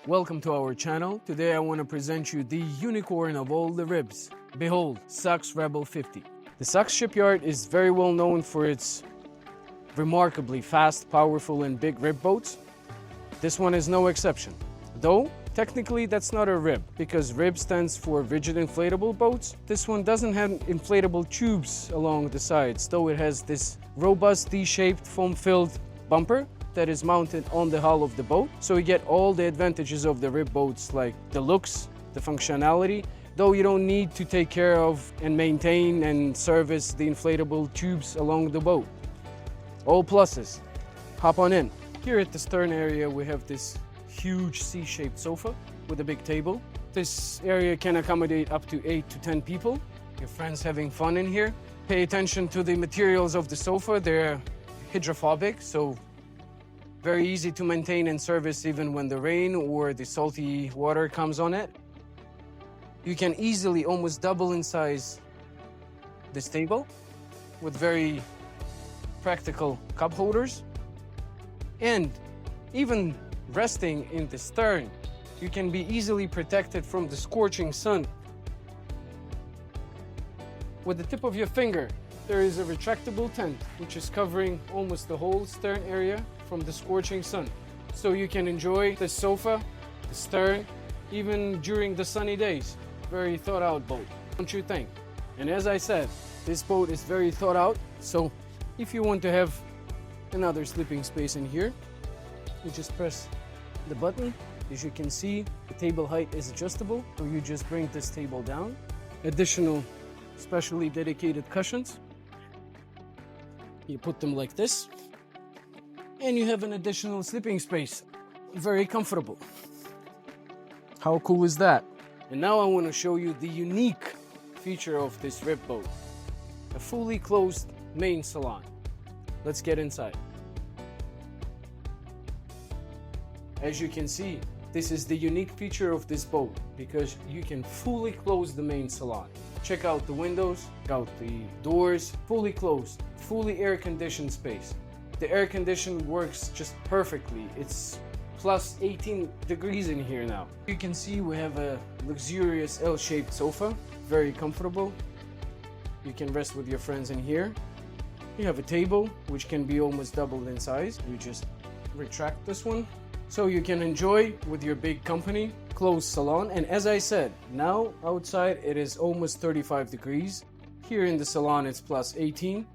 Welcome to our channel. Today I want to present you the unicorn of all the ribs. Behold, SACS Rebel 50. The SACS shipyard is very well known for its remarkably fast, powerful and big rib boats. This one is no exception. Though, technically that's not a rib, because rib stands for rigid inflatable boats. This one doesn't have inflatable tubes along the sides, though it has this robust D-shaped foam-filled bumper that is mounted on the hull of the boat. So you get all the advantages of the rib boats, like the looks, the functionality, though you don't need to take care of and maintain and service the inflatable tubes along the boat. All pluses. Hop on in. Here at the stern area we have this huge C-shaped sofa with a big table. This area can accommodate up to 8 to 10 people. Your friends having fun in here. Pay attention to the materials of the sofa. They're hydrophobic, so very easy to maintain and service even when the rain or the salty water comes on it. You can easily almost double in size this table with very practical cup holders. And even resting in the stern, you can be easily protected from the scorching sun. With the tip of your finger, there is a retractable tent which is covering almost the whole stern area from the scorching sun. So you can enjoy the sofa, the stern, even during the sunny days. Very thought out boat, don't you think? And as I said, this boat is very thought out, so if you want to have another sleeping space in here, you just press the button. As you can see, the table height is adjustable, so you just bring this table down. Additional specially dedicated cushions. You put them like this, and you have an additional sleeping space. Very comfortable. How cool is that? And now I want to show you the unique feature of this rib boat. A fully closed main salon. Let's get inside. As you can see, this is the unique feature of this boat because you can fully close the main salon. Check out the windows, check out the doors, fully closed, fully air-conditioned space. The air condition works just perfectly. It's plus 18 degrees in here now. You can see we have a luxurious L-shaped sofa, very comfortable. You can rest with your friends in here. You have a table which can be almost doubled in size. You just retract this one so you can enjoy with your big company. Closed salon, and as I said, now outside it is almost 35 degrees. Here in the salon it's plus 18.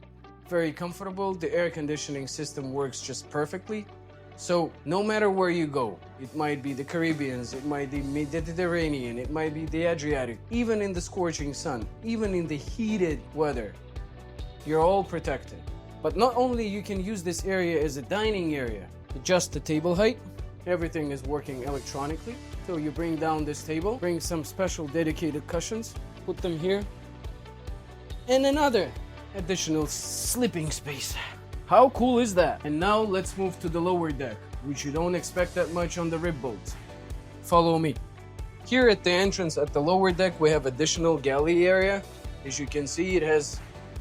Very comfortable. The air conditioning system works just perfectly. So no matter where you go, it might be the Caribbean, it might be Mediterranean, it might be the Adriatic, even in the scorching sun, even in the heated weather, you're all protected. But not only you can use this area as a dining area, adjust the table height, everything is working electronically. So you bring down this table, bring some special dedicated cushions, put them here, and another additional sleeping space. How cool is that? And now let's move to the lower deck, which you don't expect that much on the rib boats. Follow me. Here at the entrance at the lower deck, we have additional galley area. As you can see, it has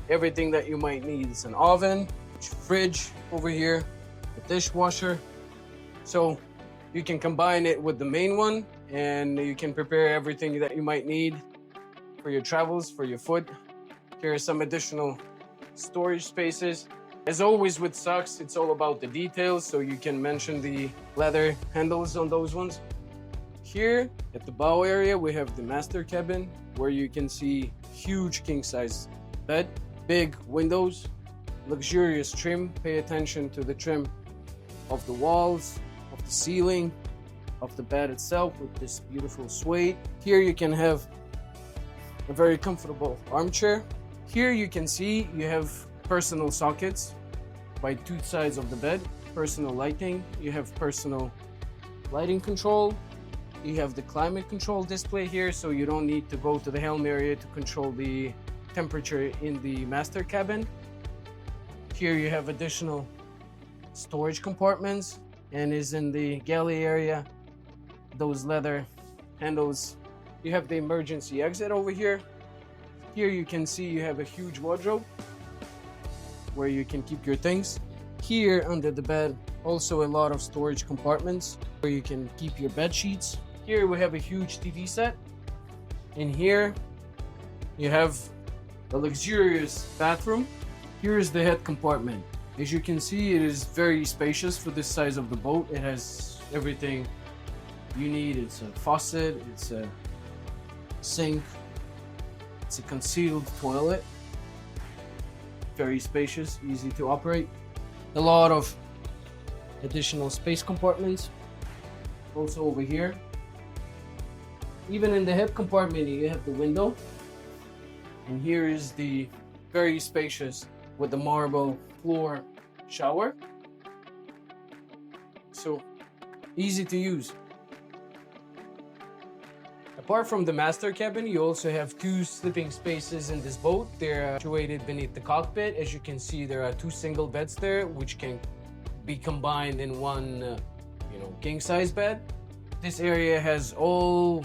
everything that you might need. It's an oven, fridge over here, a dishwasher. So you can combine it with the main one and you can prepare everything that you might need for your travels, for your food. Here are some additional storage spaces. As always with SACS, it's all about the details, so you can mention the leather handles on those ones. Here at the bow area, we have the master cabin where you can see huge king-size bed, big windows, luxurious trim. Pay attention to the trim of the walls, of the ceiling, of the bed itself with this beautiful suede. Here you can have a very comfortable armchair. Here you can see you have personal sockets by two sides of the bed, personal lighting. You have personal lighting control. You have the climate control display here, so you don't need to go to the helm area to control the temperature in the master cabin. Here you have additional storage compartments, and is in the galley area, those leather handles. You have the emergency exit over here. Here you can see you have a huge wardrobe where you can keep your things. Here under the bed Also a lot of storage compartments where you can keep your bed sheets. Here we have a huge TV set. In here you have a luxurious bathroom. Here is the head compartment. As you can see, it is very spacious for this size of the boat. It has everything you need. It's a faucet, it's a sink, it's a concealed toilet. Very spacious, easy to operate. A lot of additional space compartments. Also over here. Even in the head compartment, you have the window. And here is the very spacious with the marble floor shower. So easy to use. Apart from the master cabin, you also have two sleeping spaces in this boat. They're situated beneath the cockpit. As you can see, there are two single beds there, which can be combined in one, king size bed. This area has all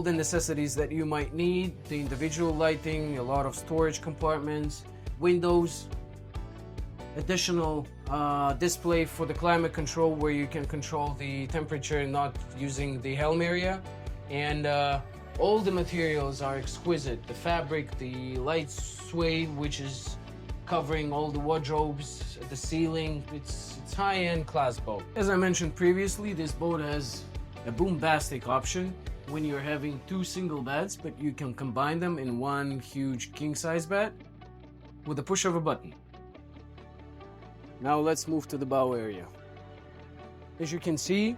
the necessities that you might need. The individual lighting, a lot of storage compartments, windows, additional display for the climate control where you can control the temperature not using the Helm area. And all the materials are exquisite. The fabric, the light suede, which is covering all the wardrobes, the ceiling. It's high-end class boat. As I mentioned previously, this boat has a boombastic option when you're having two single beds, but you can combine them in one huge king-size bed with the push of a button. Now let's move to the bow area. As you can see,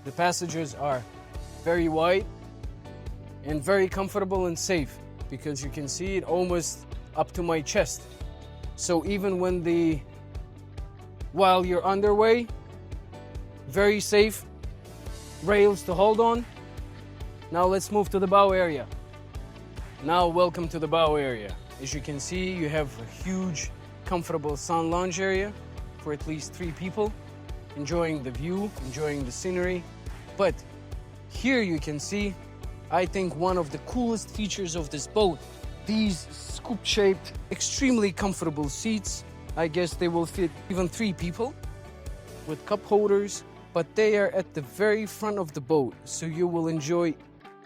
the passages are very wide and very comfortable and safe, because you can see it almost up to my chest. So even while you're underway, very safe, rails to hold on. Now let's move to the bow area. Now welcome to the bow area. As you can see, you have a huge comfortable sun lounge area for at least 3 people, enjoying the view, enjoying the scenery. But here you can see, I think, one of the coolest features of this boat. These scoop-shaped, extremely comfortable seats. I guess they will fit even 3 people with cup holders, but they are at the very front of the boat, so you will enjoy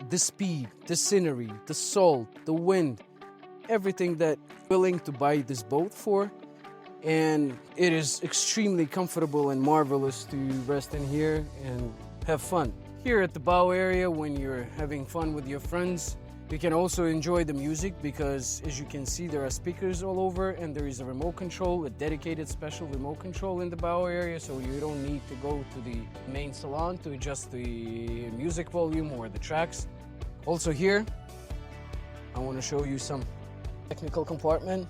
the speed, the scenery, the salt, the wind, everything that you're willing to buy this boat for. And it is extremely comfortable and marvelous to rest in here and have fun. Here at the bow area, when you're having fun with your friends, you can also enjoy the music, because as you can see, there are speakers all over, and there is a remote control, a dedicated special remote control in the bow area, so you don't need to go to the main salon to adjust the music volume or the tracks. Also here, I want to show you some technical compartment,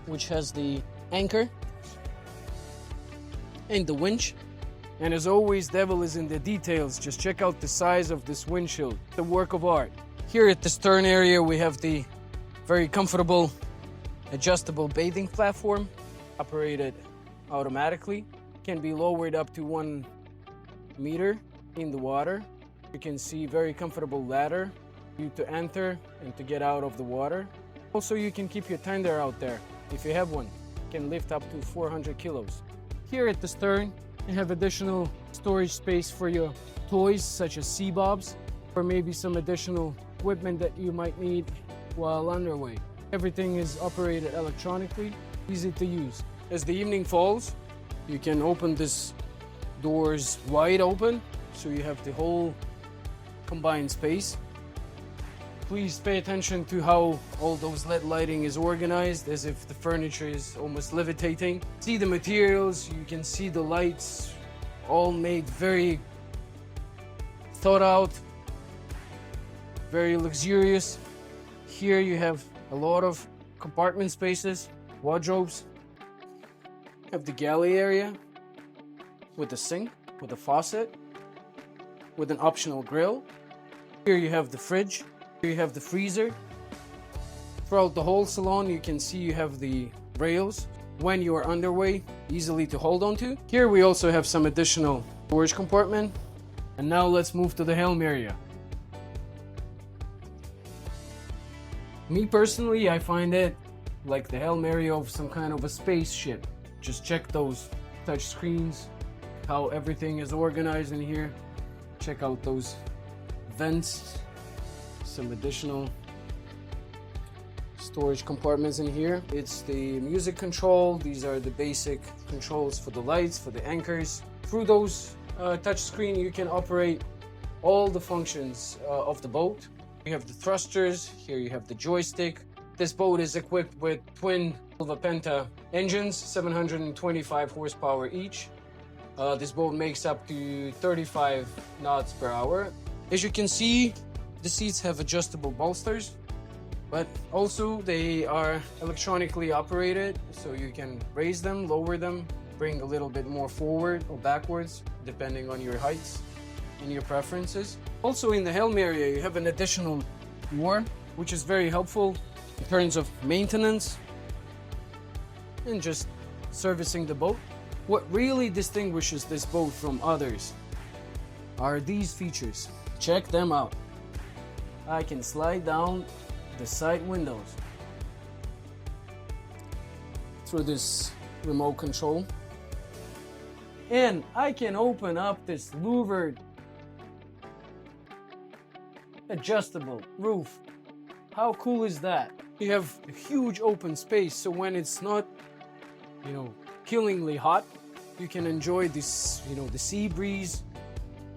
which has the anchor and the winch. And as always, devil is in the details. Just check out the size of this windshield, the work of art. Here at the stern area, we have the very comfortable adjustable bathing platform, operated automatically. Can be lowered up to 1 meter in the water. You can see very comfortable ladder for you to enter and to get out of the water. Also, you can keep your tender out there if you have one. It can lift up to 400 kilos. Here at the stern, you have additional storage space for your toys, such as sea bobs, or maybe some additional equipment that you might need while underway. Everything is operated electronically, easy to use. As the evening falls, you can open this doors wide open, so you have the whole combined space. Please pay attention to how all those LED lighting is organized, as if the furniture is almost levitating. See the materials, you can see the lights, all made very thought out, very luxurious. Here you have a lot of compartment spaces, wardrobes. You have the galley area with a sink, with a faucet, with an optional grill. Here you have the fridge. Here you have the freezer. Throughout the whole salon, you can see you have the rails when you are underway, easily to hold on to. Here we also have some additional storage compartment. And now let's move to the helm area. Me personally, I find it like the helm area of some kind of a spaceship. Just check those touch screens, how everything is organized in here. Check out those vents, some additional storage compartments in here. It's the music control. These are the basic controls for the lights, for the anchors. Through those touch screen, you can operate all the functions of the boat. You have the thrusters, here you have the joystick. This boat is equipped with twin Volvo Penta engines, 725 horsepower each. This boat makes up to 35 knots per hour. As you can see, the seats have adjustable bolsters, but also they are electronically operated, so you can raise them, lower them, bring a little bit more forward or backwards, depending on your heights and your preferences. Also in the helm area, you have an additional door, which is very helpful in terms of maintenance and just servicing the boat. What really distinguishes this boat from others are these features. Check them out. I can slide down the side windows through this remote control, and I can open up this louvered adjustable roof. How cool is that? You have a huge open space, so when it's not, killingly hot, you can enjoy this, the sea breeze.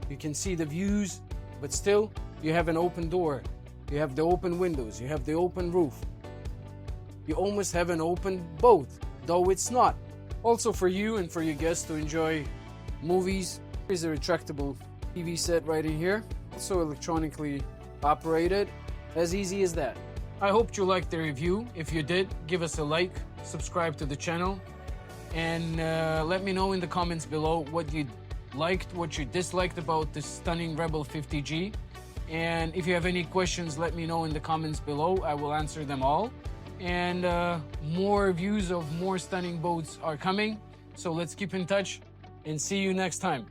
You can see the views, but still you have an open door. You have the open windows, you have the open roof. You almost have an open boat, though it's not. Also for you and for your guests to enjoy movies, there's a retractable TV set right in here. Also electronically operated, as easy as that. I hope you liked the review. If you did, give us a like, subscribe to the channel, and let me know in the comments below what you liked, what you disliked about this stunning Rebel 50G. And if you have any questions, let me know in the comments below. I will answer them all. And more reviews of more stunning boats are coming, so let's keep in touch and see you next time.